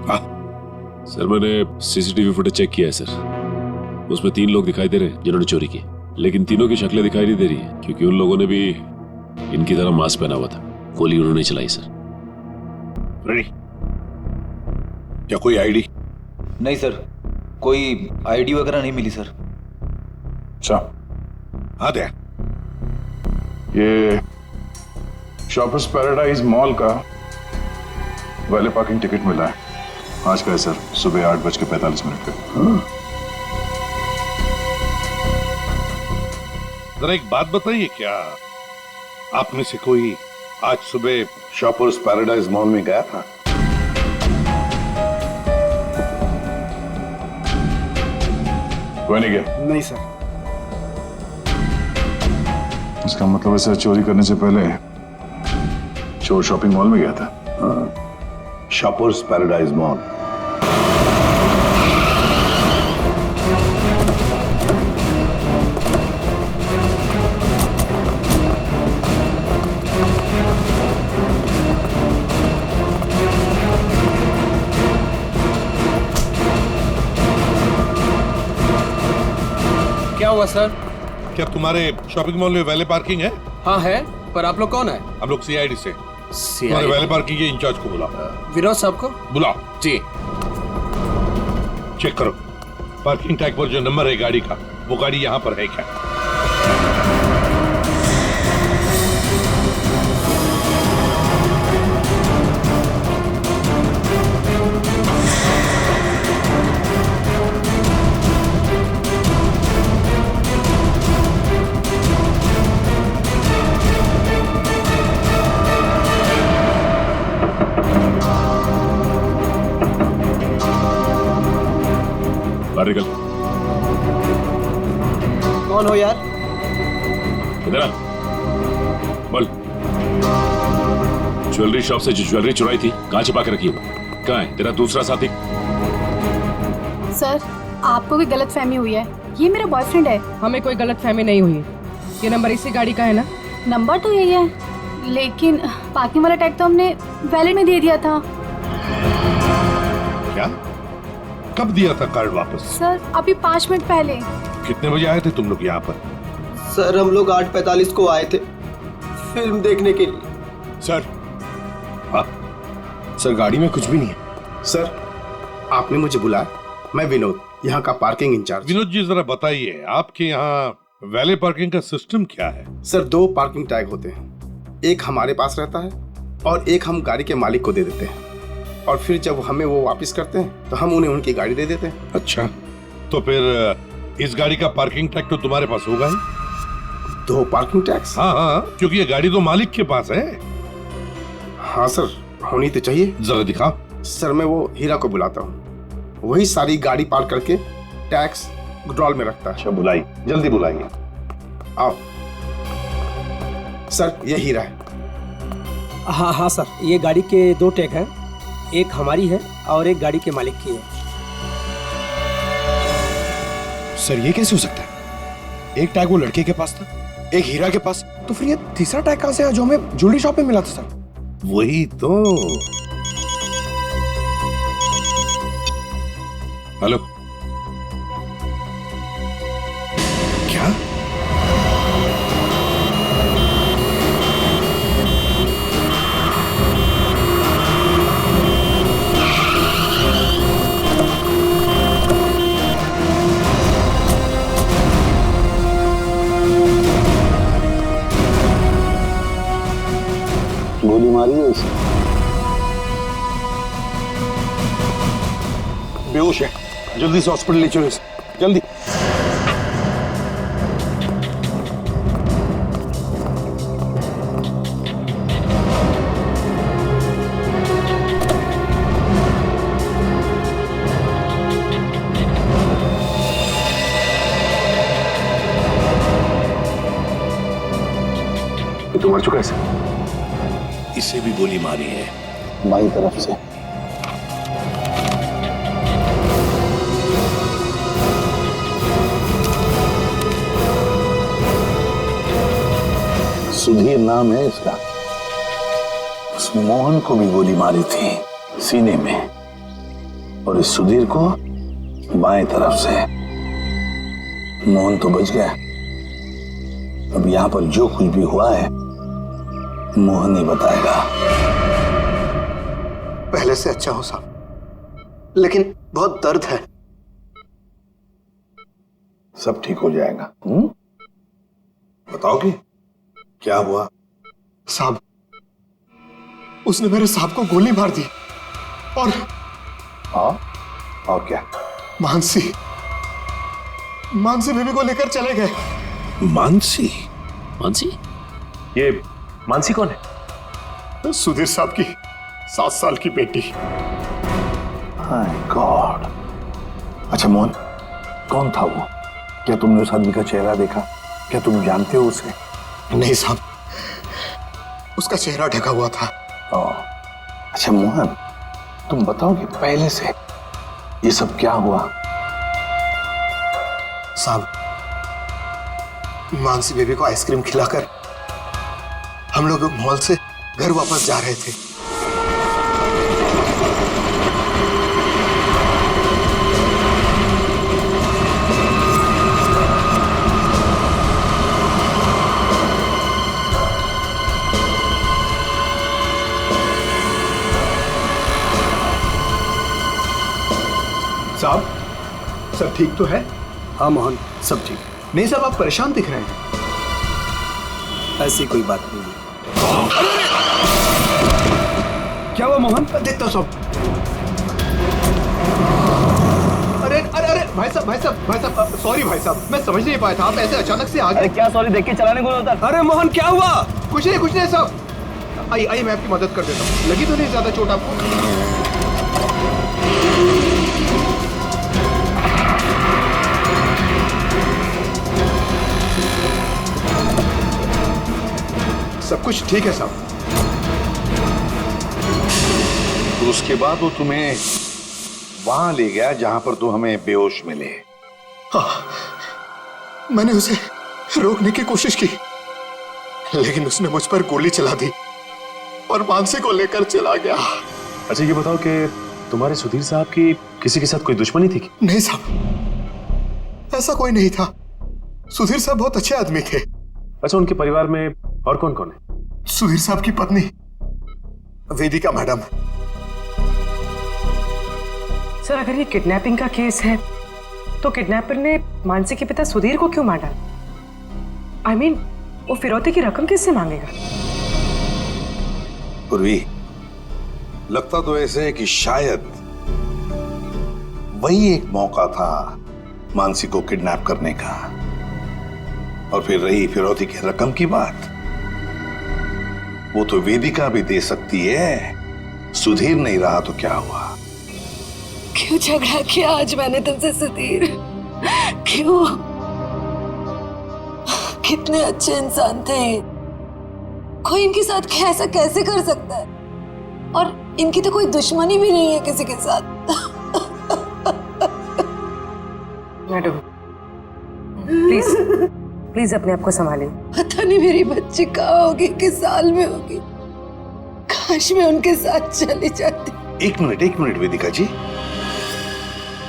हाँ सर, मैंने CCTV footage check किया है सर। उसमें 3 लोग दिखाई दे रहे हैं जिन्होंने चोरी की, लेकिन तीनों की शक्लें दिखाई नहीं दे रही है क्योंकि उन लोगों ने भी इनकी तरह मास्क पहना हुआ था। गोली उन्होंने चलाई सर। रेडी? क्या कोई आईडी? नहीं सर, कोई आईडी वगैरह नहीं मिली सर। अच्छा, हाँ दे। ये शॉपर्स पैराडाइज मॉल का वैले पार्किंग टिकट मिला है। आज का है सर, सुबह 8:45 का। जरा एक बात बताइए, क्या आप में से कोई आज सुबह शॉपर्स पैराडाइज मॉल में गया था? कोई नहीं गया? नहीं सर। इसका मतलब है सर, चोरी करने से पहले चोर शॉपिंग मॉल में गया था। Shoppers paradise mall. क्या हुआ सर? क्या तुम्हारे शॉपिंग मॉल में वैले पार्किंग है? हाँ है, पर आप लोग कौन है? हम लोग सीआईडी से। तुम्हारे वैले पार्किंग के इंचार्ज को बुलाओ। विनोद साहब को बुलाओ जी। चेक करो पार्किंग टैग पर जो नंबर है गाड़ी का, वो गाड़ी यहाँ पर है क्या? बाहर निकल। कौन हो यार? इधर आ। बोल। ज्वेलरी शॉप से जो ज्वेलरी चुराई थी, कहाँ छिपा के रखी हो? कहाँ है तेरा दूसरा साथी? सर, आपको भी गलतफहमी हुई है। ये मेरा बॉयफ्रेंड है। हमें कोई गलतफहमी नहीं हुई। ये नंबर इसी गाड़ी का है ना? नंबर तो यही है, लेकिन पार्किंग वाला टैग तो हमने वैलेट में दे दिया था। क्या? कब दिया था कार्ड वापस? सर, अभी 5 मिनट पहले। कितने बजे आए थे तुम लोग यहाँ पर? सर, हम लोग 8:45 को आए थे फिल्म देखने के लिए। सर, हाँ सर गाड़ी में कुछ भी नहीं है। सर, आपने मुझे बुलाया। मैं विनोद, यहाँ का पार्किंग इंचार्ज। विनोद जी, जरा बताइए आपके यहाँ वैले पार्किंग का सिस्टम क्या है? सर, 2 पार्किंग टैग होते हैं। एक हमारे पास रहता है और एक हम गाड़ी के मालिक को दे देते हैं, और फिर जब हमें वो वापस करते हैं तो हम उन्हें उनकी गाड़ी दे देते हैं। अच्छा, तो फिर इस गाड़ी का पार्किंग टैग तो तुम्हारे पास होगा ही? 2 पार्किंग टैक्स? हाँ हाँ, क्योंकि ये गाड़ी तो मालिक के पास है। हाँ सर, होनी तो चाहिए। जरा दिखाओ। सर, मैं वो हीरा को बुलाता हूँ, वही सारी गाड़ी पार्क करके टैक्स ड्रॉल में रखता है। अच्छा, बुलाई, जल्दी बुलाइए। आओ सर, ये हीरा है। हाँ हाँ सर, ये गाड़ी के 2 टैग हैं, एक हमारी है और एक गाड़ी के मालिक की है। सर ये कैसे हो सकता है? एक टैग वो लड़के के पास था, एक हीरा के पास, तो फिर ये तीसरा टैग कहाँ से आया जो हमें ज्वेलरी शॉप में मिला था? सर वही तो। हेलो, क्या? गोली मारी है उसे? बेहोश है, जल्दी से हॉस्पिटल ले चलो इसे, जल्दी। ये तो मर चुका है सर। इसे भी गोली मारी है बाई तरफ से। सुधीर नाम है इसका। उस मोहन को भी गोली मारी थी सीने में। और इस सुधीर को बाएं तरफ से। मोहन तो बच गया। अब यहां पर जो कुछ भी हुआ है मोहन ही बताएगा। पहले से अच्छा हो साहब, लेकिन बहुत दर्द है। सब ठीक हो जाएगा। बताओ कि क्या हुआ? साहब, उसने मेरे साहब को गोली मार दी और और क्या? मानसी बेबी को लेकर चले गए। मानसी? मानसी? ये मानसी कौन है? सुधीर साहब की 7 साल की बेटी। My God. अच्छा मोहन, कौन था वो? क्या तुमने उस आदमी का चेहरा देखा? क्या तुम जानते हो उसे? नहीं साहब, उसका चेहरा ढका हुआ था। अच्छा मोहन, तुम बताओ कि पहले से ये सब क्या हुआ? साहब, मानसी बेबी को आइसक्रीम खिलाकर हम लोग मॉल से घर वापस जा रहे थे। साहब, सब ठीक तो है? हाँ मोहन, सब ठीक। नहीं साहब, आप परेशान दिख रहे हैं। ऐसी कोई बात नहीं है। क्या हुआ मोहन? देखता सब। अरे अरे अरे भाई साहब, सॉरी भाई साहब, मैं समझ नहीं पाया था, आप ऐसे अचानक से आ गए। क्या सॉरी, देख के चलाने को होता। अरे मोहन, क्या हुआ? कुछ नहीं साहब। आइए मैं आपकी मदद कर देता हूँ। लगी तो नहीं ज्यादा चोट आपको? सब कुछ ठीक है साहब। तो उसके बाद वो तुम्हें वहां ले गया जहां पर तुम हमें बेहोश मिले। हाँ, मैंने उसे रोकने की कोशिश की, लेकिन उसने मुझ पर गोली चला दी और मानसी को लेकर चला गया। अच्छा ये बताओ कि तुम्हारे सुधीर साहब की किसी के साथ कोई दुश्मनी थी? नहीं साहब, ऐसा कोई नहीं था। सुधीर साहब बहुत अच्छे आदमी थे। अच्छा, उनके परिवार में और कौन कौन है? सुधीर साहब की पत्नी वेदिका मैडम। सर, अगर ये किडनैपिंग का केस है तो किडनैपर ने मानसी के पिता सुधीर को क्यों मार डाला? I mean, वो फिरौती की रकम किससे मांगेगा? पूर्वी, लगता तो ऐसे है कि शायद वही एक मौका था मानसी को किडनैप करने का। और फिर रही फिरौती की रकम की बात, वो तो वेदिका भी दे सकती है। सुधीर नहीं रहा तो क्या हुआ? क्यों झगड़ा किया आज मैंने तुमसे सुधीर? क्यों? कितने अच्छे इंसान थे, कोई इनके साथ ऐसा कैसे कर सकता है? और इनकी तो कोई दुश्मनी भी नहीं है किसी के साथ। मैडम, प्लीज अपने आप को संभालिए। पता नहीं मेरी बच्ची कहाँ होगी, किस साल में होगी। काश मैं उनके साथ चली जाती। एक मिनट वेदिका जी,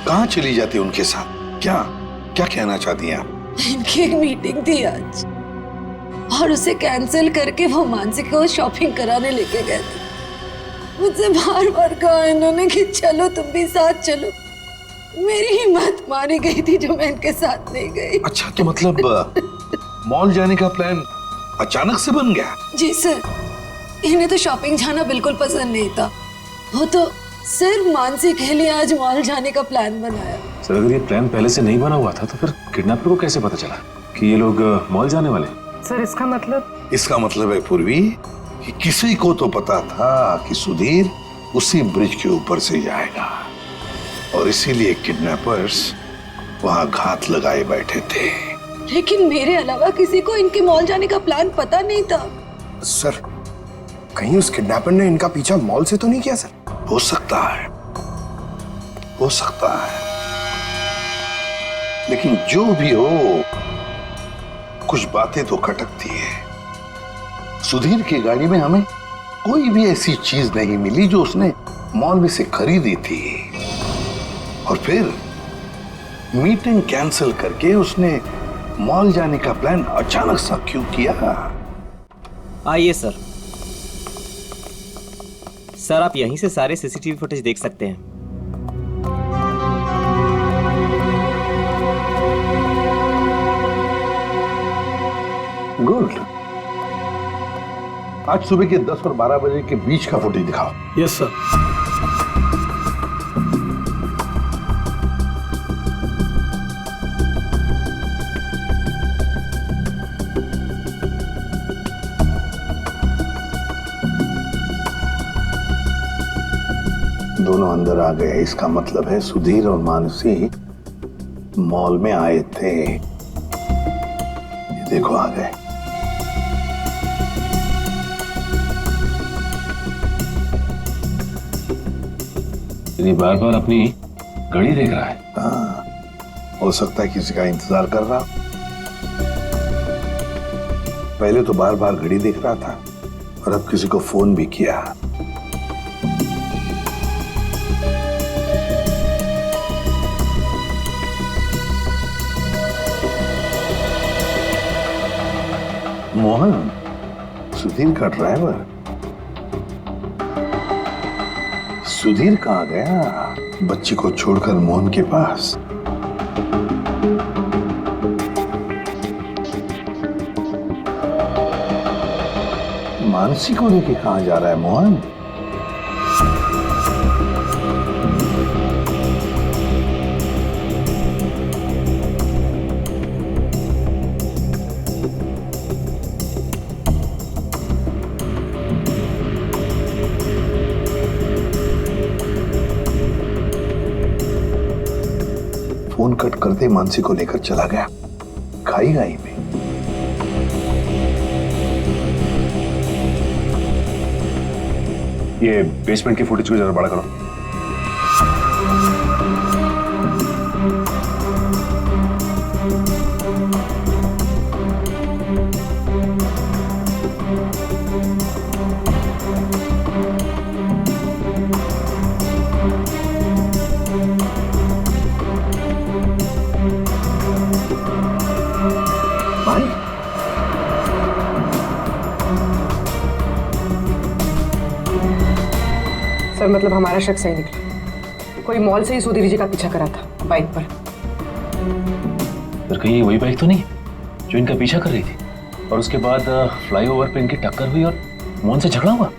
कहाँ चली जाती उनके साथ? क्या कहना चाहती हैं आप? इनकी एक मीटिंग थी आज और उसे कैंसिल करके वो मानसी को शॉपिंग कराने लेके गए थे। मुझसे बार कहा इन्होंने कि चलो तुम भी साथ चलो। मेरी हिम्मत मारी गई थी जो मैं इनके साथ नहीं गई। अच्छा, तो मतलब मॉल जाने का प्लान अचानक से बन गया? जी सर, इन्हें तो शॉपिंग जाना बिल्कुल पसंद नहीं था। वो तो सिर्फ मानसी के लिए आज मॉल जाने का प्लान बनाया। सर, अगर ये प्लान पहले से नहीं बना हुआ था तो फिर किडनैपर को कैसे पता चला कि ये लोग मॉल जाने वाले? सर, इसका मतलब है पूर्वी कि किसी को तो पता था कि सुधीर उसी ब्रिज के ऊपर से जाएगा और इसीलिए किडनैपर्स वहां घात लगाए बैठे थे। लेकिन मेरे अलावा किसी को इनके मॉल जाने का प्लान पता नहीं था। सर, कहीं उस किडनैपर ने इनका पीछा मॉल से तो नहीं किया? सर, हो सकता है, लेकिन जो भी हो, कुछ बातें तो खटकती है। सुधीर की गाड़ी में हमें कोई भी ऐसी चीज नहीं मिली जो उसने मॉल में से खरीदी थी। और फिर मीटिंग कैंसिल करके उसने मॉल जाने का प्लान अचानक सा क्यों किया? आइए सर। सर आप यहीं से सारे सीसीटीवी फुटेज देख सकते हैं। गुड। आज सुबह के 10 और 12 बजे के बीच का फुटेज दिखाओ। Yes sir. दोनों अंदर आ गए, इसका मतलब है सुधीर और मानसी मॉल में आए थे। ये देखो आ गए। ये बार बार अपनी घड़ी देख रहा है। हाँ, हो सकता है किसी का इंतजार कर रहा। पहले तो बार बार घड़ी देख रहा था और अब किसी को फोन भी किया। मोहन, सुधीर का ड्राइवर। सुधीर कहाँ गया? बच्ची को छोड़कर मोहन के पास। मानसी को लेके कहाँ जा रहा है मोहन? फोन कट करते मानसी को लेकर चला गया खाई गाई में। ये बेसमेंट की फुटेज को जरा बड़ा करो। सर मतलब हमारा शक सही निकला। कोई मॉल से ही सुधीर जी का पीछा करा था बाइक पर। पर कहीं वही बाइक तो नहीं जो इनका पीछा कर रही थी और उसके बाद फ्लाईओवर पे इनकी टक्कर हुई और मोहन से झगड़ा हुआ?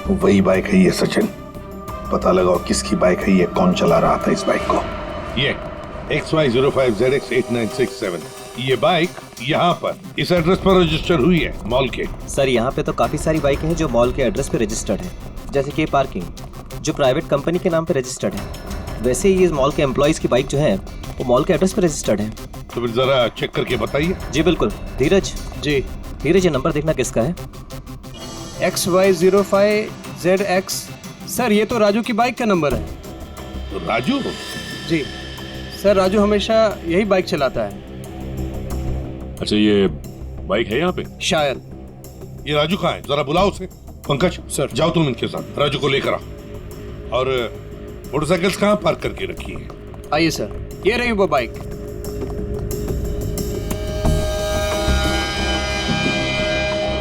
वही बाइक है ये सचिन। पता लगाओ किसकी बाइक है ये, कौन चला रहा था इस बाइक को। ये XY05ZX8967 ये बाइक यहाँ पर इस एड्रेस पर रजिस्टर हुई है मॉल के। सर यहाँ पे तो काफी सारी बाइकें हैं जो मॉल के एड्रेस पे रजिस्टर्ड है, जैसे कि पार्किंग जो प्राइवेट कंपनी के नाम पे रजिस्टर्ड है। वैसे ही इस मॉल के एम्प्लॉइज की बाइक जो है वो मॉल के एड्रेस पे रजिस्टर्ड है। तो फिर जरा चेक करके बताइए। जी बिल्कुल। धीरज जी। धीरज ये नंबर देखना किसका है? XY05ZX। सर ये तो राजू की बाइक का नंबर है। तो राजू? जी सर, राजू हमेशा यही बाइक चलाता है। अच्छा ये बाइक है यहाँ पे? शायद। ये राजू कहाँ है? जरा बुलाओ उसे। पंकज सर जाओ तुम इनके साथ, राजू को लेकर आओ। और मोटरसाइकिल्स कहाँ पार्क करके रखी है? आइए सर, ये रही वो बाइक।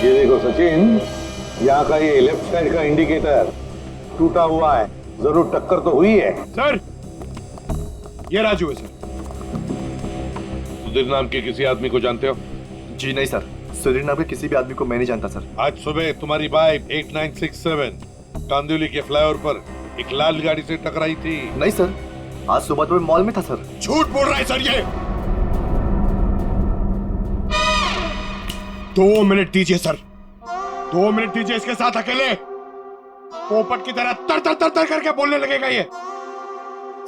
ये देखो सचिन, यहाँ का ये लेफ्ट साइड का इंडिकेटर टूटा हुआ है। जरूर टक्कर तो हुई है। सर ये राजू है सर। सुधीर नाम के किसी आदमी को जानते हो? जी नहीं सर, सुधीर नाम के किसी भी आदमी को मैं नहीं जानता सर। आज सुबह तुम्हारी बाइक 8967 कांदिवली के फ्लाईओवर पर एक लाल गाड़ी से टकराई थी। नहीं सर, आज सुबह तो मैं मॉल में था सर। झूठ बोल रहा है सर ये। 2 मिनट दीजिए सर, 2 मिनट दीजिए। इसके साथ अकेले पोपट की तरह तर तर तर तर करके बोलने लगेगा ये।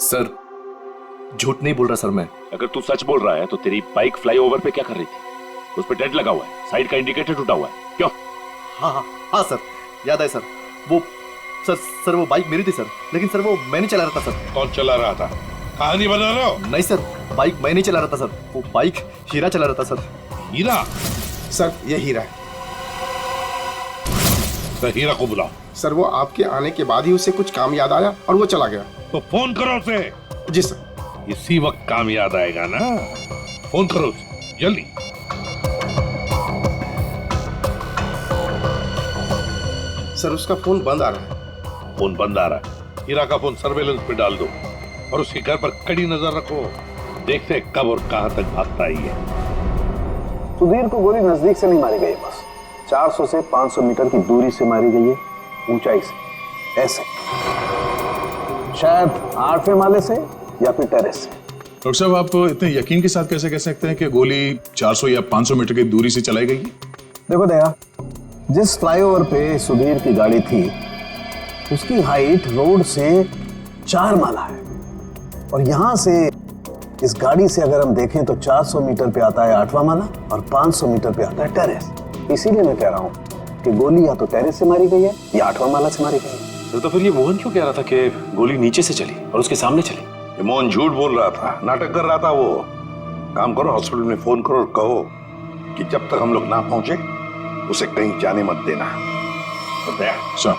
सर झूठ नहीं बोल रहा सर मैं। अगर तू सच बोल रहा है तो तेरी बाइक फ्लाईओवर पे क्या कर रही थी? उस पे डेंट लगा हुआ है, साइड का इंडिकेटर टूटा हुआ है। क्यों? हाँ सर, याद है सर। वो सर वो बाइक मेरी थी सर, लेकिन सर वो मैं नहीं चला रहा था सर। कौन चला रहा था? कहानी बना रहे हो? नहीं सर, बाइक मैं नहीं चला रहा था सर, वो बाइक हीरा चला रहा था सर। हीरा? सर ये हीरा है। सर हीरा को बुलाओ। सर वो आपके आने के बाद ही उसे कुछ काम याद आया और वो चला गया। तो फोन करो उसे। जी सर। इसी वक्त काम याद आएगा ना, फोन करो उसे जल्दी। सर उसका फोन बंद आ रहा है। फोन बंद आ रहा है। हीरा का फोन सर्वेलेंस पे डाल दो और उसके घर पर कड़ी नजर रखो। देखते हैं कब और कहां तक भागता ही है। सुधीर को गोली नजदीक से नहीं मारी गई, बस 400 से 500 मीटर की दूरी से मारी गई है, ऊंचाई से, ऐसे शायद 8वें माले से या फिर टेरेस से। डॉक्टर साहब आप इतने यकीन के साथ कैसे कह सकते हैं कि गोली 400 या 500 मीटर की दूरी से चलाई गई है? देखो दया, जिस फ्लाईओवर पे सुधीर की गाड़ी थी उसकी हाइट रोड से 4 माला है और यहां से इस गाड़ी से अगर हम देखें तो 400 मीटर पे आता है 8वां माला और 500 मीटर पे आता है टेरेस। इसीलिए मैं कह रहा हूं कि गोली या तो टेरेस से मारी गई है या 8वां माला से मारी गई है। तो फिर ये मोहन क्यों कह रहा था कि गोली नीचे से चली और उसके सामने चली? ये मोहन झूठ बोल रहा था, नाटक कर रहा था। वो काम करो, हॉस्पिटल में फोन करो और कहो कि जब तक हम लोग ना पहुंचे उसे कहीं जाने मत देना। सर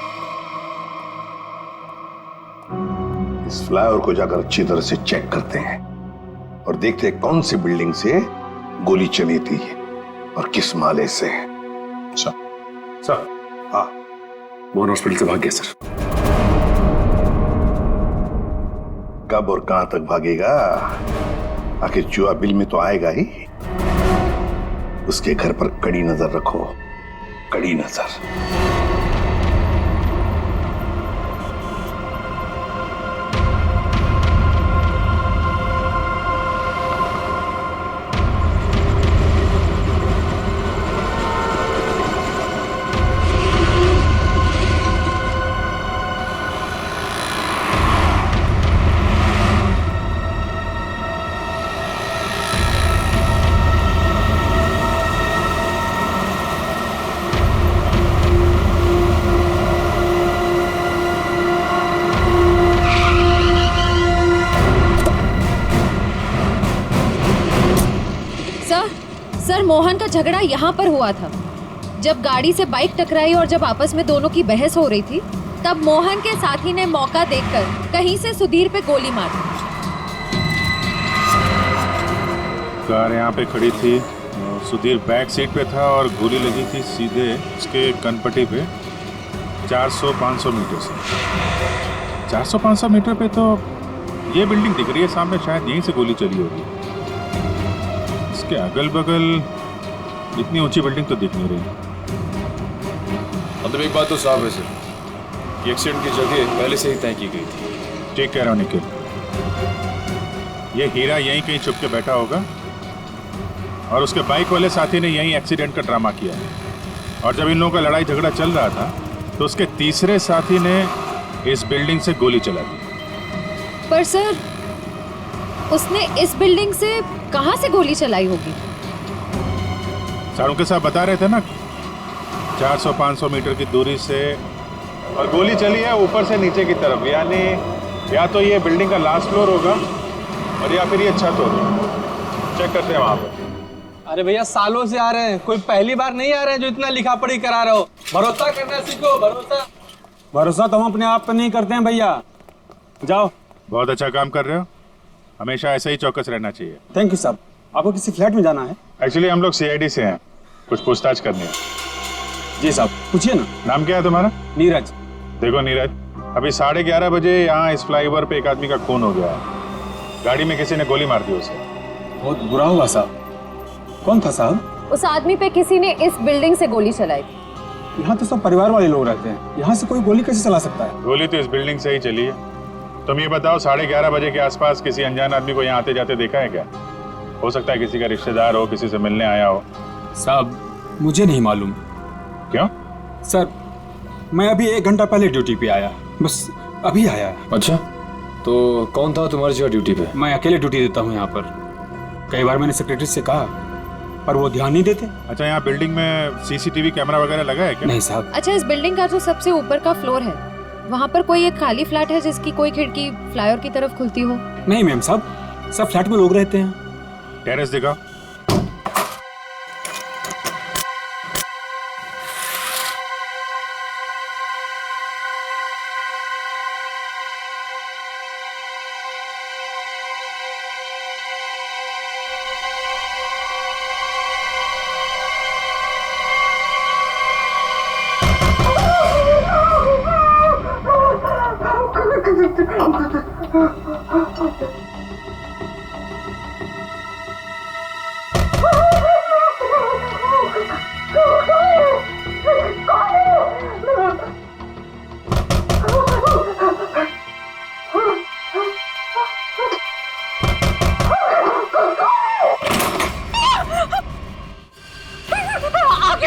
इस फ्लाईओवर को जाकर अच्छी तरह से चेक करते हैं और देखते हैं कौन सी बिल्डिंग से गोली चली थी और किस माले से। सर हाँ, मोहन हॉस्पिटल से भाग गया सर। कब और कहां तक भागेगा? आखिर जुआ बिल में तो आएगा ही। उसके घर पर कड़ी नजर रखो, कड़ी नजर। सर मोहन का झगड़ा यहाँ पर हुआ था। जब गाड़ी से बाइक टकराई और जब आपस में दोनों की बहस हो रही थी तब मोहन के साथी ने मौका देखकर कहीं से सुधीर पे गोली मार दी। कार यहाँ पे खड़ी थी, सुधीर बैक सीट पे था और गोली लगी थी सीधे उसके कनपट्टी पे 400-500 मीटर से। 400-500 मीटर पे तो ये बिल्डिंग दिख रही है सामने, शायद यहीं से गोली चली होगी। इसके अगल बगल इतनी ऊंची बिल्डिंग तो दिख नहीं रही। मतलब एक बात तो साफ है सर, ये एक्सीडेंट की जगह पहले से ही तय की गई थी। ठीक कह रहा हूँ निखिल, ये हीरा यहीं कहीं छुप के बैठा होगा और उसके बाइक वाले साथी ने यहीं एक्सीडेंट का ड्रामा किया है। और जब इन लोगों का लड़ाई झगड़ा चल रहा था तो उसके तीसरे साथी ने इस बिल्डिंग से गोली चला दी। पर सर उसने इस बिल्डिंग से कहां से गोली चलाई होगी? सारों के साथ बता रहे थे ना 400-500 मीटर की दूरी से, और गोली चली है ऊपर से नीचे की तरफ, यानी या तो ये बिल्डिंग का लास्ट फ्लोर होगा और या फिर ये छत होगी। चेक करते हैं वहां पर। अरे भैया सालों से आ रहे हैं, कोई पहली बार नहीं आ रहे हैं जो इतना लिखा पढ़ी करा रहे हो। भरोसा करना सीखो, भरोसा। भरोसा तो हम अपने आप पे नहीं करते हैं भैया। जाओ। बहुत अच्छा काम कर रहे हो, हमेशा ऐसा ही चौकस रहना चाहिए। थैंक यू साहब। आपको किसी फ्लैट में जाना है? एक्चुअली हम लोग सीआईडी से हैं, कुछ पूछताछ करनी है। जी साहब पूछिए ना। नाम क्या है तुम्हारा? नीरज। देखो नीरज, अभी 11:30 बजे यहाँ इस फ्लाईओवर पे एक आदमी का खून हो गया है। गाड़ी में किसी ने गोली मार दी उसे। बहुत बुरा हुआ साहब। कौन था साहब? उस आदमी पे किसी ने इस बिल्डिंग से गोली चलाई थी। यहाँ तो सब परिवार वाले लोग रहते हैं, यहाँ से कोई गोली कैसे चला सकता है? गोली तो इस बिल्डिंग से ही चली है। तुम ये बताओ 11:30 बजे के आसपास किसी अनजान आदमी को यहाँ आते जाते देखा है क्या? हो सकता है किसी का रिश्तेदार हो, किसी से मिलने आया हो। साहब मुझे नहीं मालूम। क्यों? सर मैं अभी 1 घंटा पहले ड्यूटी पे आया, बस अभी आया। अच्छा, तो कौन था तुम्हारी जगह ड्यूटी पे? मैं अकेले ड्यूटी देता हूँ यहाँ पर। कई बार मैंने सेक्रेटरी से कहा पर वो ध्यान नहीं देते। अच्छा, यहाँ बिल्डिंग में सीसीटीवी कैमरा वगैरह लगा है क्या? नहीं साहब। अच्छा, इस बिल्डिंग का जो सबसे ऊपर का फ्लोर है वहाँ पर कोई एक खाली फ्लैट है जिसकी कोई खिड़की फ्लाईओवर की तरफ खुलती हो? नहीं मैम साहब, सब फ्लैट में लोग रहते हैं। टेरेस दिखाओ। आगे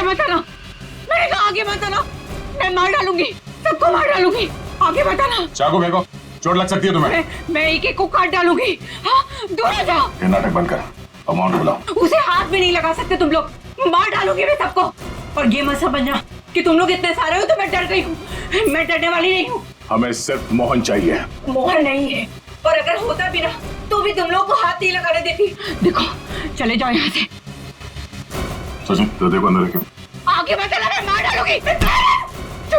मत आना, मैंने कहा आगे मत आना, मैं मार डालूंगी, सबको मार डालूंगी, आगे मत आना। चाकू फेंको, चोट लग सकती है तुम्हें। मैं एक एक को काट डालूंगी। हाँ, दूर हो जाओ। ये नाटक बंद कर, अमाउंट बुलाओ। उसे हाथ भी नहीं लगा सकते तुम लोग, मार डालूंगी मैं सबको। और ये मत समझना कि तुम लोग इतने सारे हो तो मैं डर गई हूँ, मैं डरने वाली नहीं हूँ। हमें सिर्फ मोहन चाहिए। मोहन नहीं है, और अगर होता भी ना तो भी तुम लोग को हाथ नहीं लगाने देती। देखो, चले जाओ यहाँ से। सचिन, तो देखो अंदर रखो। आगे मत आना, मैं मार डालूंगी।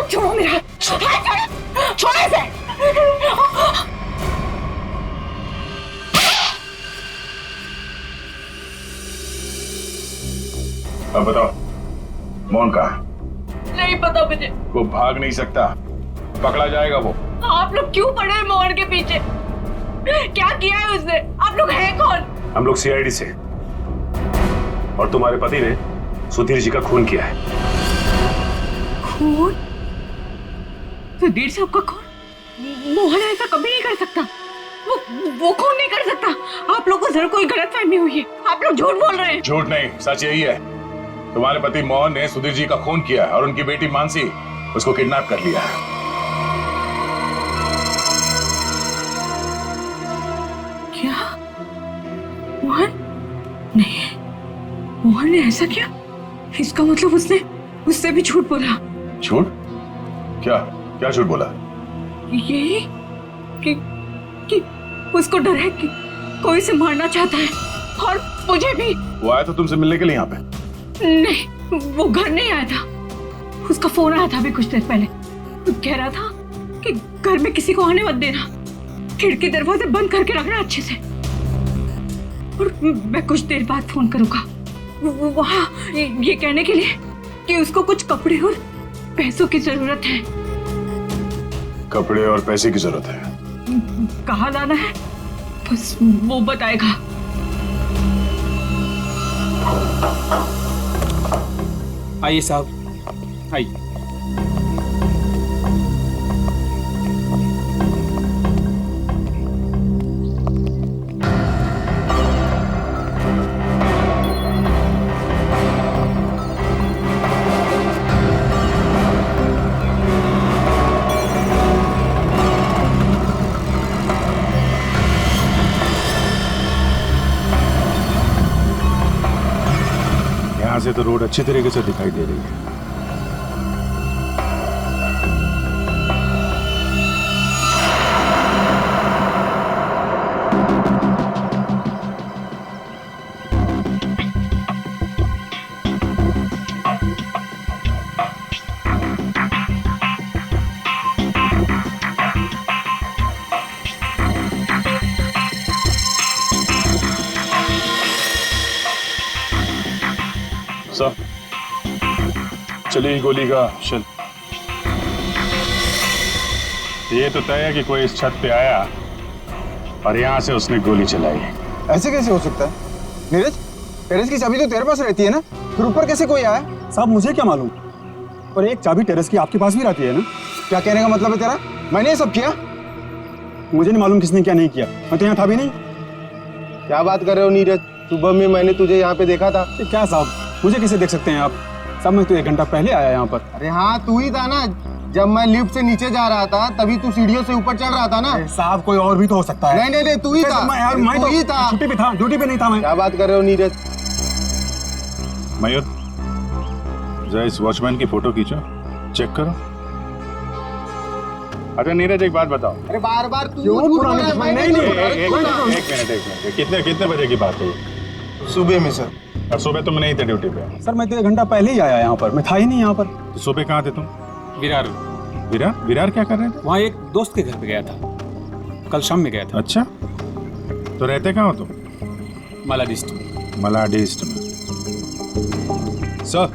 छोड़ो मेरा हाथ, छोड़ो, छोड़ो इसे। अब बताओ, मोहन कहाँ है? नहीं पता मुझे। वो भाग नहीं सकता, पकड़ा जाएगा वो। आप लोग क्यों पड़े हैं मोहन के पीछे? क्या किया है उसने? आप लोग हैं कौन? हम लोग सीआईडी से, और तुम्हारे पति ने सुधीर जी का खून किया है। खून? सुधीर साहब का खून? मोहन ऐसा कभी नहीं कर सकता, वो खून नहीं कर सकता। आप लोग को जरूर कोई गलतफहमी हुई है, आप लोग झूठ बोल रहे हैं। झूठ नहीं, सच यही है। तुम्हारे पति मोहन ने सुधीर जी का खून किया है और उनकी बेटी मानसी उसको किडनैप कर लिया है। क्या? मोहन? नहीं, मोहन ने ऐसा किया? इसका मतलब उसने उससे भी झूठ बोला। झूठ? क्या क्या झूठ बोला? यही कि उसको डर है कि कोई से मारना चाहता है, और मुझे भी। वो आया था तुमसे मिलने के लिए यहाँ पे? नहीं, वो घर नहीं आया था। उसका फोन आया था अभी कुछ देर पहले। वो कह रहा था कि घर में किसी को आने मत देना, खिड़की दरवाजे बंद करके रखना अच्छे से, और मैं कुछ देर बाद फोन करूंगा। वहाँ ये कहने के लिए कि उसको कुछ कपड़े और पैसों की जरूरत है। कपड़े और पैसे की जरूरत है? कहाँ लाना है बस वो बताएगा। आइए साहब, आइए। यहाँ से तो रोड अच्छी तरीके से दिखाई दे रही है। सर, चलिए गोली का शल। ये तो तय है कि कोई इस छत पे आया और यहाँ से उसने गोली चलाई। ऐसे कैसे हो सकता है? नीरज, टेरेस की चाबी तो तेरे पास रहती है ना, फिर ऊपर कैसे कोई आया? साहब मुझे क्या मालूम, और एक चाबी टेरेस की आपके पास भी रहती है ना। क्या कहने का मतलब है तेरा? मैंने ये सब किया? मुझे नहीं मालूम किसने क्या नहीं किया, मैं तो यहाँ था भी नहीं। क्या बात कर रहे हो नीरज? सुबह में मैंने तुझे यहाँ पे देखा था। क्या साहब, मुझे कैसे देख सकते हैं आप? साहब मैं तो 1 घंटा पहले आया यहाँ पर। अरे हाँ, तू ही था ना। जब मैं लिफ्ट से नीचे जा रहा था तभी तू सीढ़ियों से ऊपर चढ़ रहा था ना। साहब कोई और भी तो हो सकता है। नहीं नहीं नहीं, तू ही था। मैं तू ही था। छुट्टी पे था, ड्यूटी पे नहीं था मैं। क्या बात कर रहे हो नीरज? मयूर, जरा इस वॉचमैन की फोटो खींचो, चेक करो। अच्छा नीरज, एक बात बताओ। अरे बार बार तू क्यों पुराने दुश्मन? नहीं एक मिनट, कितने बजे की बात है? सुबह में सर। और सुबह तुम नहीं थे ड्यूटी पे? सर मैं तो 1 घंटा पहले ही आया यहाँ पर, मैं था ही नहीं यहाँ पर। तो सुबह कहाँ थे तुम? विरार। विरार? विरार क्या कर रहे थे? वहाँ एक दोस्त के घर पे गया था, कल शाम में गया था। अच्छा, तो रहते कहाँ हो तुम? मलाडिस्ट। मलाडिस्ट में। सर,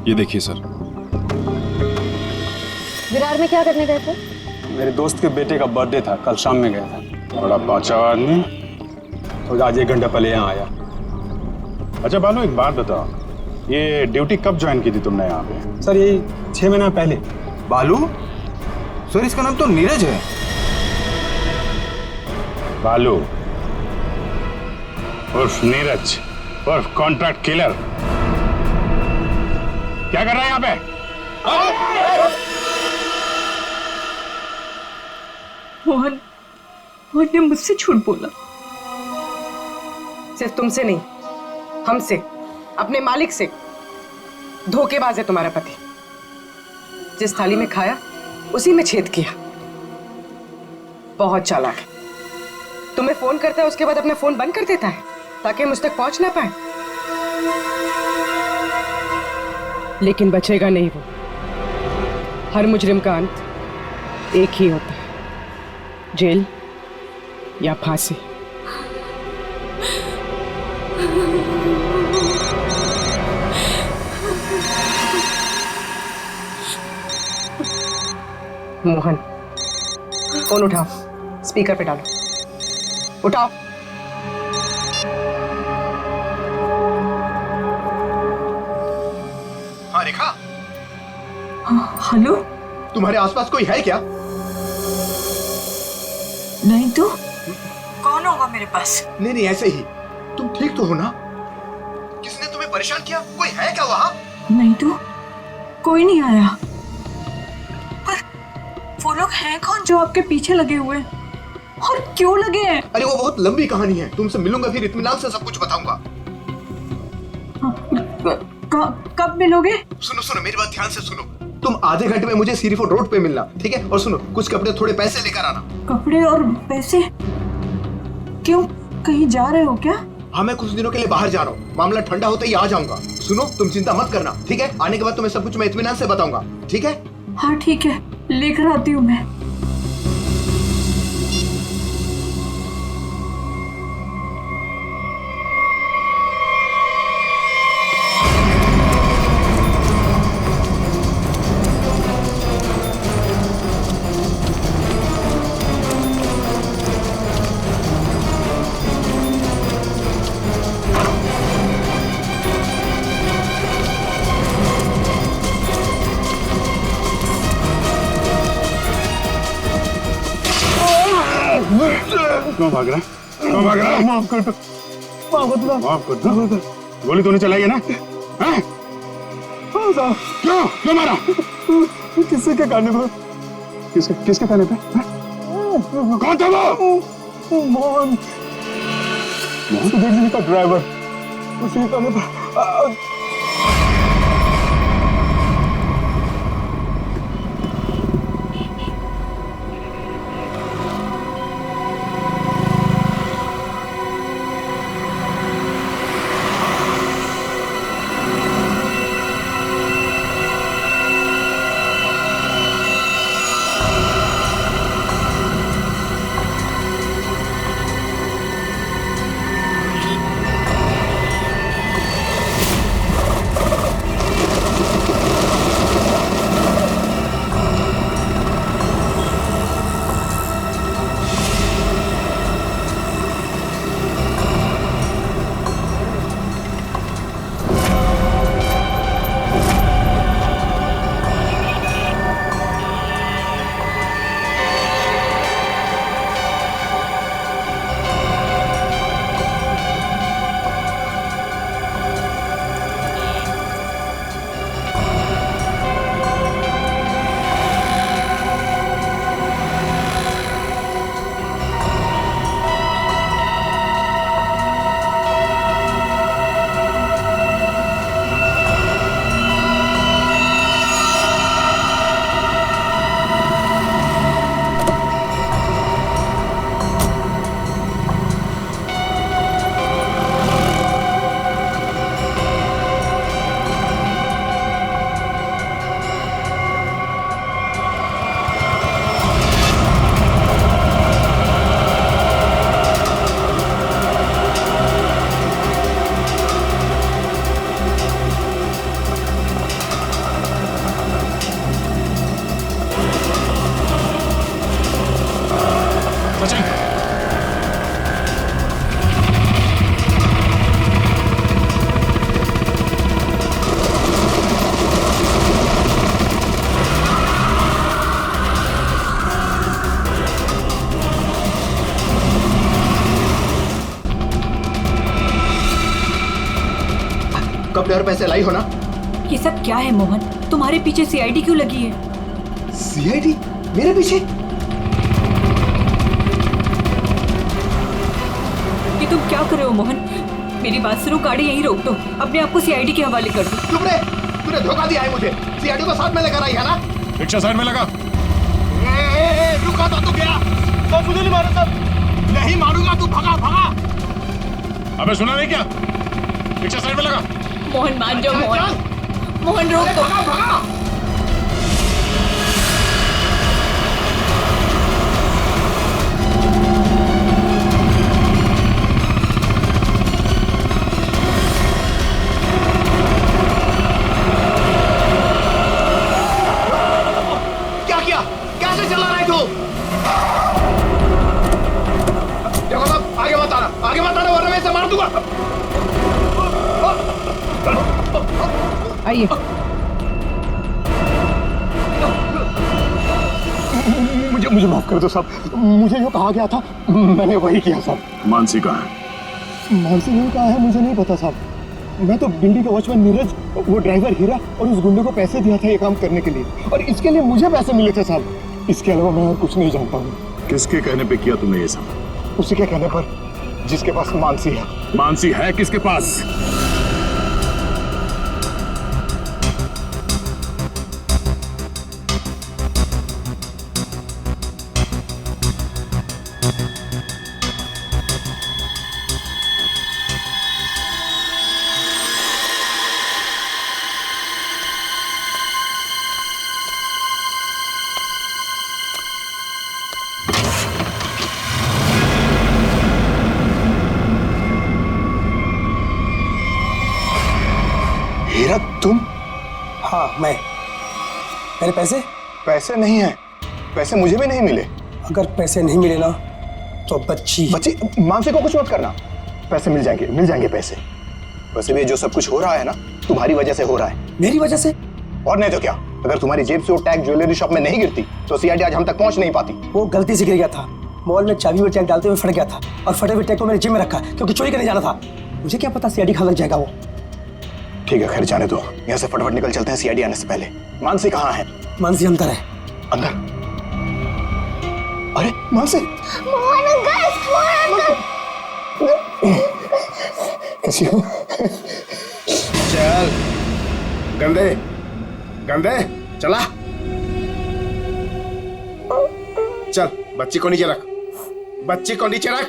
ये देखिए सर, विरार में क्या करने गए थे? मेरे दोस्त के बेटे का बर्थडे था, कल शाम में गया था। बड़ा बाचा आदमी, तो आज 1 घंटा पहले यहाँ आया। अच्छा बालू, एक बात बताओ, ये ड्यूटी कब ज्वाइन की थी तुमने यहाँ पे? सर ये 6 महीना पहले। बालू? सर इसका नाम तो नीरज है। बालू उर्फ नीरज उर्फ कॉन्ट्रैक्ट किलर, क्या कर रहा है यहाँ पे? मोहन ने मुझसे झूठ बोला। सिर्फ तुमसे नहीं, हमसे, अपने मालिक से। धोखेबाज है तुम्हारा पति। जिस थाली में खाया उसी में छेद किया। बहुत चालाक है। तुम्हें फोन करता है, उसके बाद अपना फोन बंद कर देता है ताकि मुझ तक पहुंच ना पाए। लेकिन बचेगा नहीं वो। हर मुजरिम का अंत एक ही होता है, जेल या फांसी। मोहन, फोन उठाओ, स्पीकर पे डालो। उठाओ। हाँ रेखा। हेलो, तुम्हारे आसपास कोई है क्या? नहीं तो कौन होगा मेरे पास? नहीं ऐसे ही। तुम ठीक तो हो ना? किसने तुम्हें परेशान किया? कोई है क्या वहाँ? नहीं तो कोई नहीं आया। पर वो लोग हैं कौन जो आपके पीछे लगे हुए हैं? और क्यों लगे हैं? अरे वो बहुत लंबी कहानी है, तुमसे मिलूंगा फिर इत्मीनान से सब कुछ बताऊंगा। कब मिलोगे? सुनो मेरी बात ध्यान से सुनो। तुम आधे घंटे में मुझे सीरीफोर्ड रोड पे मिलना, ठीक है? और सुनो, कुछ कपड़े थोड़े पैसे लेकर आना। कपड़े और पैसे? क्यों, कहीं जा रहे हो क्या? हाँ, मैं कुछ दिनों के लिए बाहर जा रहा हूँ। मामला ठंडा होते ही आ जाऊंगा। सुनो, तुम चिंता मत करना, ठीक है? आने के बाद तुम्हें सब कुछ मैं इत्मीनान से बताऊंगा, ठीक है? हाँ ठीक है, लेकर आती हूँ मैं। क्यों भाग रहा है? क्यों भाग रहा है? माफ कर दो। माफ कर दो। गोली तूने चलाई है ना? हैं? क्यों मारा? किसी के कहने पर। किसके कहने पे? कौन था वो? मोहन, सुधीर जी का ड्राइवर। उसी के कहने पर। वक्त पे और पैसे लाई हो ना? ये सब क्या है मोहन? तुम्हारे पीछे सीआईडी क्यों लगी है? सीआईडी मेरे पीछे? ये तुम क्या कर रहे हो मोहन? मेरी बात सुनो, गाड़ी यहीं रोक दो, अपने आप को सीआईडी के हवाले कर दो। चुप रे, तूने धोखा दिया है मुझे। सीआईडी को साथ में लेकर आई है ना? रिक्शा साइड में लगा। रुका था तू गया। तो मुझे नहीं मारो सब। नहीं मारूंगा, तू भगा भगा। अबे सुना नहीं क्या? रिक्शा साइड में लगा। मोहन मान जाओ मोहन। मोहन रोक दो। भगा भगा। क्या किया? कैसे चला रहा है तू? देखो साहब, आगे मत आना वरना मैं इसे मार दूंगा। आइए। मुझे माफ कर दो साहब, मुझे जो कहा गया था मैंने वही किया साहब। मानसी कहाँ है? मानसी नहीं कहा है, मुझे नहीं पता साहब। मैं तो बिल्डिंग का वॉचमैन नीरज, वो ड्राइवर हीरा और उस गुंडे को पैसे दिया था ये काम करने के लिए, और इसके लिए मुझे पैसे मिले थे साहब। इसके अलावा मैं और कुछ नहीं जानता हूँ। किसके कहने पे किया तुमने ये सब? उसी के कहने पर, जिसके पास मानसी है। मानसी है किसके पास? हीरा तुम? हाँ मैं। मेरे पैसे? पैसे नहीं है, पैसे मुझे भी नहीं मिले। अगर पैसे नहीं मिले ना तो बच्ची मानसी को कुछ मत करना, पैसे मिल जाएंगे पैसे। वैसे भी जो सब कुछ हो रहा है ना तुम्हारी वजह से हो रहा है। मेरी वजह से? और नहीं तो क्या, अगर तुम्हारी जेब से वो टैग ज्वेलरी शॉप में नहीं गिरती तो सीआईडी आज हम तक पहुंच नहीं पाती। वो गलती से गिर गया था, मॉल में चाबी में टैग डालते हुए फट गया था, और फटे हुए टैग को मैंने जेब में रखा क्योंकि चोरी करने जाना था। मुझे क्या पता सीआईडी खा लग जाएगा वो। ठीक है खैर जाने दो, यहाँ से फटाफट निकल चलते हैं सीआईडी आने से पहले। मानसी कहाँ है? मानसी अंदर है। अंदर? अरे मानसी! कैसी हो? चल गंदे गंदे चला चल, बच्ची को नीचे रख, बच्ची को नीचे रख।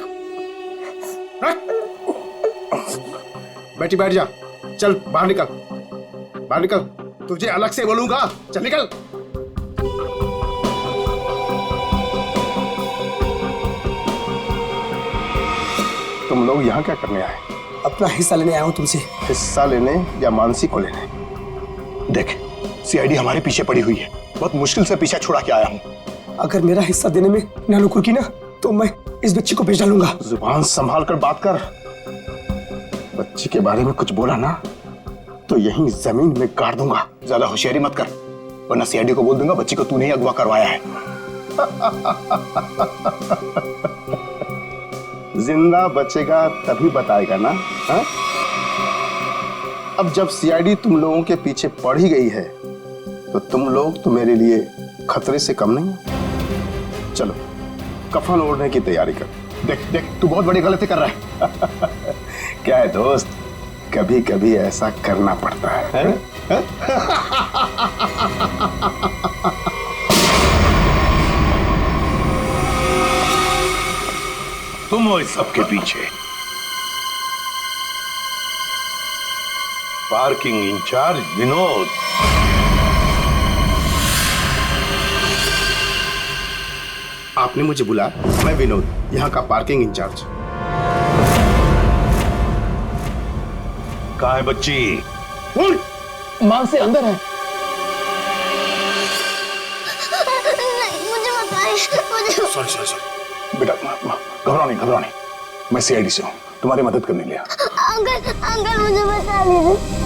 बेटी बैठ जा, चल बाहर निकल, तुझे अलग से बोलूंगा, चल निकल। तुम लोग यहाँ क्या करने आए? अपना हिस्सा लेने आया हूँ तुमसे। हिस्सा लेने या मानसी को लेने? देख सीआईडी हमारे पीछे पड़ी हुई है, बहुत मुश्किल से पीछा छुड़ा के आया हूँ। अगर मेरा हिस्सा देने में नानुकुर की ना तो मैं इस बच्ची को बेच डालूंगा। जुबान संभाल कर बात कर, बच्ची के बारे में कुछ बोला ना तो यहीं जमीन में गाड़ दूंगा। ज्यादा होशियारी मत कर वरना सीआईडी को बोल दूंगा बच्ची को तूने ही अगवा करवाया है। जिंदा बचेगा तभी बताएगा ना। हा? अब जब सीआईडी तुम लोगों के पीछे पड़ ही गई है तो तुम लोग तो मेरे लिए खतरे से कम नहीं हो। चलो कफन ओढ़ने की तैयारी कर। देख देख तू बहुत बड़ी गलती कर रहा है। क्या है दोस्त, कभी कभी ऐसा करना पड़ता है? तुम हो इस सबके पीछे? Parking incharge Vinod. आपने मुझे बुलाया? मैं विनोद, यहाँ का पार्किंग इंचार्ज। कहाँ है बच्ची? मानसी अंदर है। मुझे मत मारिए। सॉरी बेटा, घबराओ नहीं, मैं सीआईडी से हूँ, तुम्हारी मदद करने लिया। अंकल मुझे बचा लीजिए।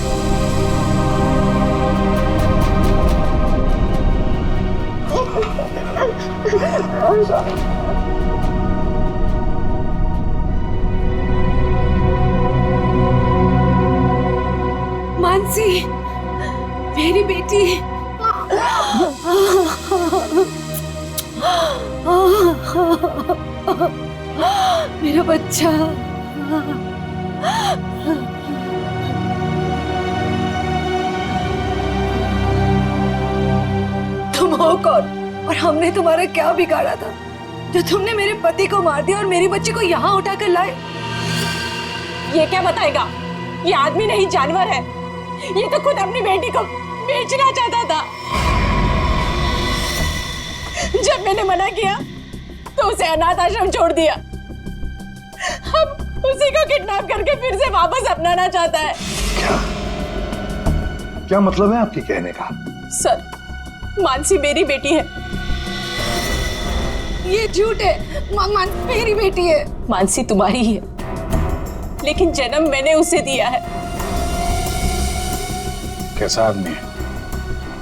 मानसी, मेरी बेटी। मेरा बच्चा। तुम हो कौन और हमने तुम्हारा क्या बिगाड़ा था जो तुमने मेरे पति को मार दिया और मेरी बच्ची को यहाँ उठाकर लाए? ये क्या बताएगा? ये आदमी नहीं जानवर है। ये तो खुद अपनी बेटी को बेचना चाहता था। जब मैंने मना किया तो उसे अनाथ आश्रम छोड़ दिया। अब उसी को किडनैप करके फिर से वापस अपनाना चाहता है। क्या मतलब है आपके कहने का? सर, मानसी मेरी बेटी है। ये झूठ है। मेरी बेटी है। मानसी तुम्हारी ही है, लेकिन जन्म मैंने उसे दिया है। कैसा आदमी है?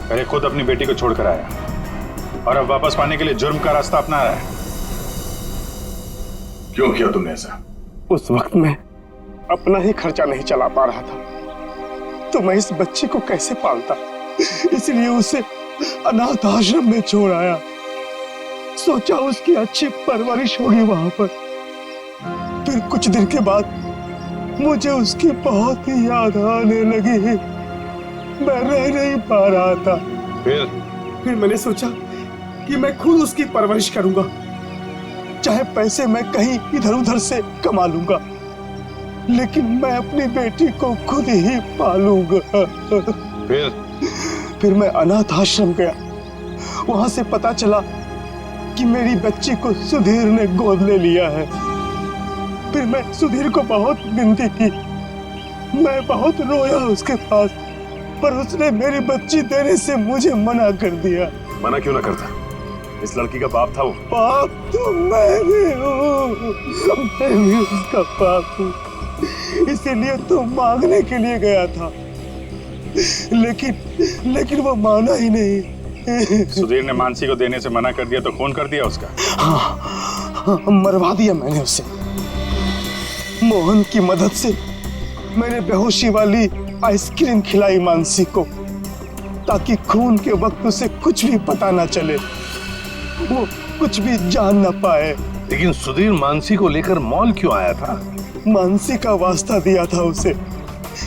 पहले खुद अपनी बेटी को छोड़कर आया और अब वापस पाने के लिए जुर्म का रास्ता अपना रहा है। क्यों किया तुमने ऐसा? उस वक्त मैं अपना ही खर्चा नहीं चला पा रहा था तो मैं इस बच्ची को कैसे पालता, इसलिए उसे अनाथ आश्रम में छोड़ आया। सोचा उसकी अच्छी परवरिश होगी वहां पर। फिर कुछ दिन के बाद मुझे उसकी बहुत ही याद आने लगी। मैं रह नहीं पा रहा था। फिर मैंने सोचा कि मैं खुद उसकी परवरिश करूंगा, चाहे पैसे मैं कहीं इधर उधर से कमा लूंगा, लेकिन मैं अपनी बेटी को खुद ही पालूंगा। फिर मैं अनाथ आश्रम गया। वहां से पता चला कि मेरी बच्ची को सुधीर ने गोद ले लिया है। फिर मैं सुधीर को बहुत विनती की, मैं बहुत रोया उसके पास, पर उसने मेरी बच्ची देने से मुझे मना कर दिया। मना क्यों ना करता? इस लड़की का बाप था वो। बाप तो मैं भी हूँ, मैं भी उसका बाप हूँ, इसीलिए तो मांगने के लिए गया था, लेकिन वो माना ही नहीं। सुधीर ने मानसी को देने से मना कर दिया तो खून कर दिया उसका? हाँ, मरवा दिया मैंने उसे। मोहन की मदद से मैंने बेहोशी वाली आइसक्रीम खिलाई मानसी को, ताकि खून के वक्त उसे कुछ भी पता ना चले, वो कुछ भी जान ना पाए। लेकिन सुधीर मानसी को लेकर मॉल क्यों आया था? मानसी का वास्ता दिया था उसे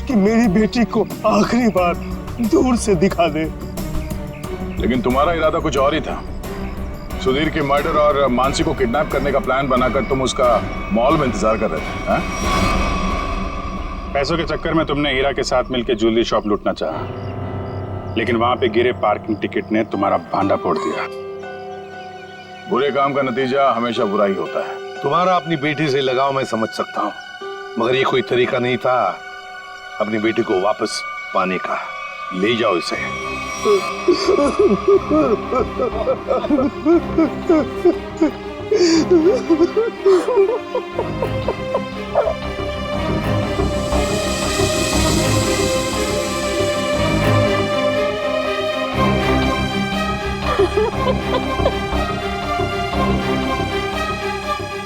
कि मेरी बेटी को आखिरी बार दूर से दिखा दे। लेकिन तुम्हारा इरादा कुछ और ही था। सुधीर के मर्डर और मानसी को किडनैप करने का प्लान बनाकर तुम उसका मॉल में इंतजार कर रहे थे, हाँ? पैसों के चक्कर में तुमने हीरा के साथ मिलकर ज्वेलरी शॉप लूटना चाहा, लेकिन वहां पे गिरे पार्किंग टिकट ने तुम्हारा भांडा फोड़ दिया। बुरे काम का नतीजा हमेशा बुरा ही होता है। तुम्हारा अपनी बेटी से लगाव मैं समझ सकता हूँ, मगर ये कोई तरीका नहीं था अपनी बेटी को वापस पाने का। ले जाओ इसे।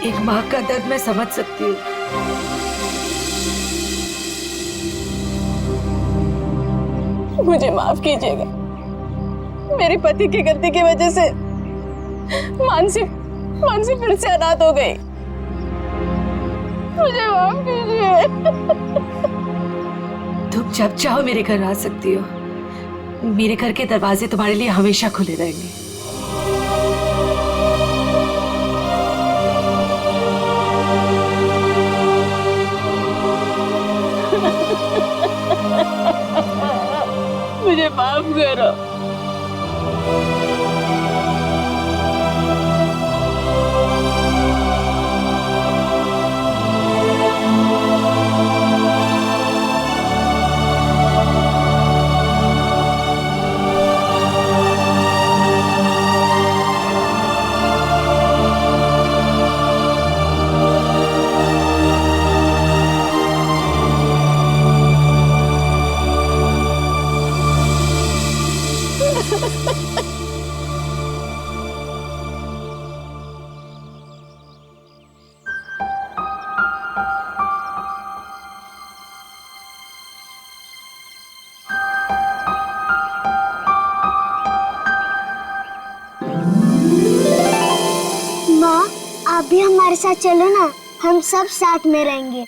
एक माँ का दर्द मैं समझ सकती हूँ। मुझे माफ कीजिएगा, मेरे पति की गलती की वजह से मानसी फिर से अनाथ हो गई। मुझे माफ कीजिए। तुम जब चाहो मेरे घर आ सकती हो। मेरे घर के दरवाजे तुम्हारे लिए हमेशा खुले रहेंगे। मुझे माफ करो। आप भी हमारे साथ चलो ना, हम सब साथ में रहेंगे।